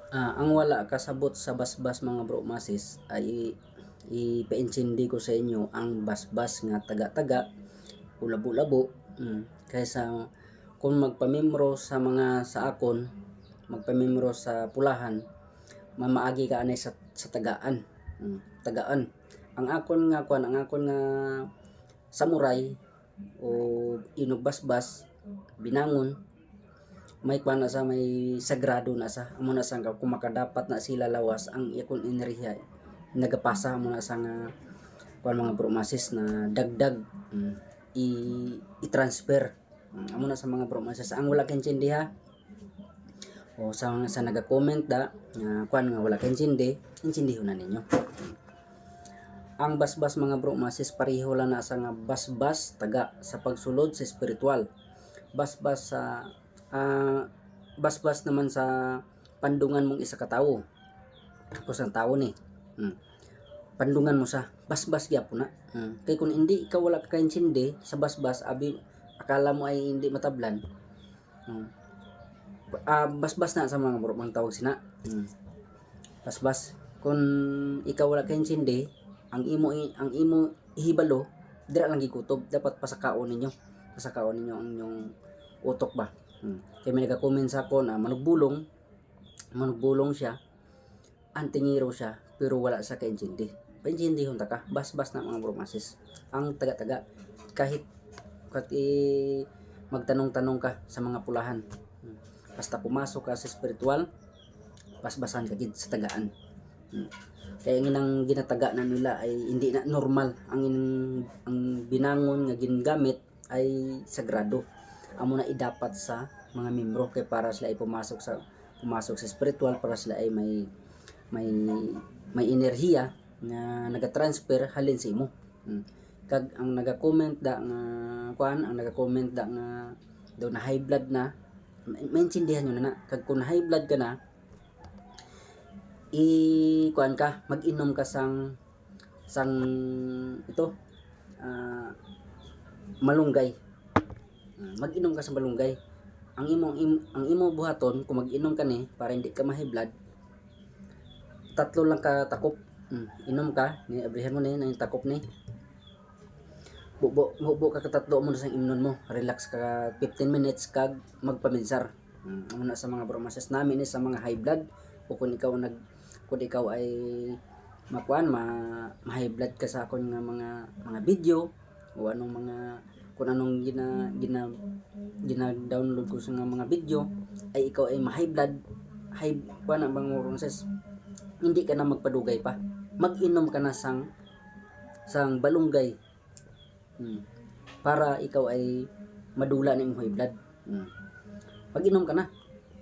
Ang wala kasabot sa basbas mga bro masis ay ipaintsindi ko sa inyo ang basbas nga taga-taga o labo-labo, kaysa kung magpamembro sa mga sa akon, magpamembro sa pulahan, mamaagi ka anay sa tagaan. Tagaan ang akon nga kwan, ang akon nga samurai o inog basbas binangon, may kwan na sa may sagrado na sa amo na sang kung makadapat na sila lawas ang ikon enerhiya nagapasa mo na sa nga kwan mga bromasis na dagdag, i-transfer, amo na sa mga bromasis ang wala kensindi ha, o sa naga-comment da kwan nga wala kensindi, insindihon na ninyo. Ang basbas mga bromasis pareho lang na sa nga basbas taga sa pagsulod sa spiritual, basbas sa basbas naman sa pandungan mong isa ka tawo. Tapos ang tao ni, pandungan mo sa basbas gyapon na. Kay kung hindi ikaw wala ka kaintindi sa basbas, abi akala mo ay hindi matablan. Basbas na sa mga bro mang tawag sina. Basbas kung ikaw wala kaintindi, ang imo ihibalo dira lang gikutob, dapat pasakaon ninyo ang inyong utok ba. Kaya may nagka-comment sa ako na manugbulong siya, antingiro siya, pero wala sa kaintindi. Paintindihon ta ka, basbas na mga bromasis. Ang taga-taga, kahit magtanong-tanong ka sa mga pulahan, basta pumasok ka sa spiritual, basbasan ka gid sa tagaan. Kaya ang ginataga na nila ay hindi na normal, ang binangon nga gingamit ay sagrado, amo na idapat sa mga membro, kay para sila ay pumasok sa spiritual, para sila ay may enerhiya nga naga-transfer halin sa imo. Kag ang naga-comment da nga daw na high blood na, maintindihan nyo na kag kung high blood ka na, mag-inom ka sang ito, malunggay. Mag-inom ka sa malunggay. Ang imo buhaton kung mag-inom ka ni para hindi ka ma-high blood, 3 lang ka takop. Inom ka ni, abrihan mo ni nang takop ni. Bubo ka katatlo mo sa imnon mo. Relax ka 15 minutes kag magpaminsar. Muna sa mga bromases namin ni sa mga high blood, o kung ikaw ay ma-high blood ka sa akon nga mga video, o kung anong gina-download ko sa mga video, ay ikaw ay ma-high blood, mga bromases, hindi ka na magpadugay pa, mag-inom ka na sang balunggay, para ikaw ay madula ng high blood. Mag-inom ka na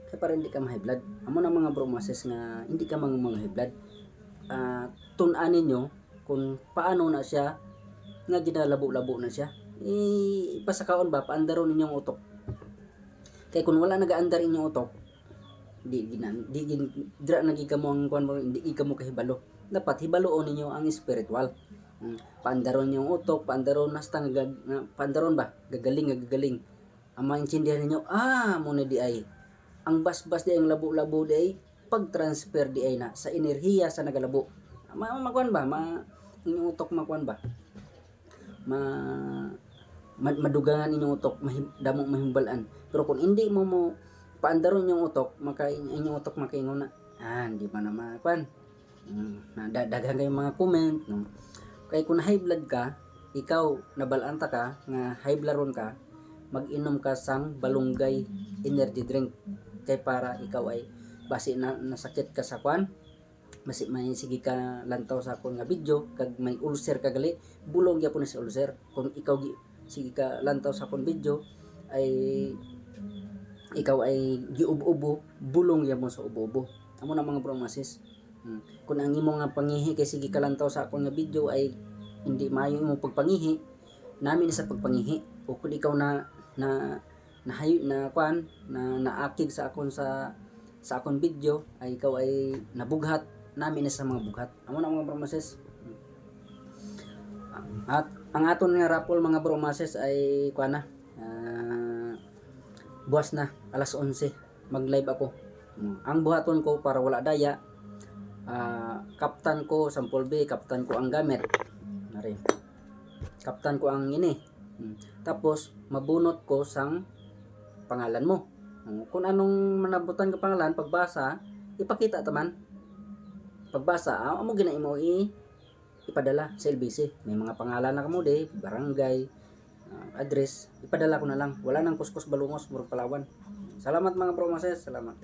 kaya para hindi ka ma-high blood. Amo na mga bromases nga hindi ka mga high blood. Tun-an ninyo kung paano na siya nga ginalabo-labo na siya, ipasakaon ba paandaron ninyong utok. Kaya kung wala nagaandar inyong utok, dira nagikamo ang kuan mo, hindi ikamo kahibalo. Dapat hibaloon ninyo ang spiritual. Paandaron yung utok, paandaron paandaron ba gagaling. Ang maintindihan ninyo, muna di ay ang basbas di ay ang labo-labo di ay pag-transfer di ay na sa enerhiya sa nagalabo. Makuan ba inyong utok, makuan ba madugangan inyong utok, damong mahimbalan. Pero kung hindi mo paandaron yung utok, inyong utok makaingon na, hindi pa na makuan. Daghan kayong mga comment, no? Kaya kung high blood ka, ikaw nabalanta ka nga high blood ron ka, mag-inom ka sang balunggay energy drink, kay para ikaw ay basi na nasakit ka sa kwan, basi may sige ka lantaw sa akong nga video, kag may ulcer ka gali, bulong gyapon sa ulcer. Kung ikaw sige ka lantaw sa akong video, ay ikaw ay giubo-ubo, bulong gyapon sa ubo-ubo. Amo na mga bromasis. Kung ang imo nga pangihi kay sige ka lantaw sa akong nga video ay hindi maayo imong pagpangihi, namin sa pagpangihi. O kung ikaw naakig sa akong video, ay ikaw ay nabughat, namin sa mga bughat. Amo na mga bromases. At ang aton nga rapol mga bromases ay buwas na alas 11 mag live ako. Ang buhaton ko para wala daya, kaptan ko sampol B, kaptan ko ang gamit. Nari. Kaptan ko ang ini. Tapos mabunot ko sang pangalan mo. Kung anong manabutan ka pangalan, pagbasa, ipakita taman. Pagbasa, amo gina imo ipadala sa LBC. May mga pangalan na kamo de, barangay, address, ipadala ko na lang. Wala nang kuskus balungos murag Palawan. Salamat mga bro, Moses. Salamat.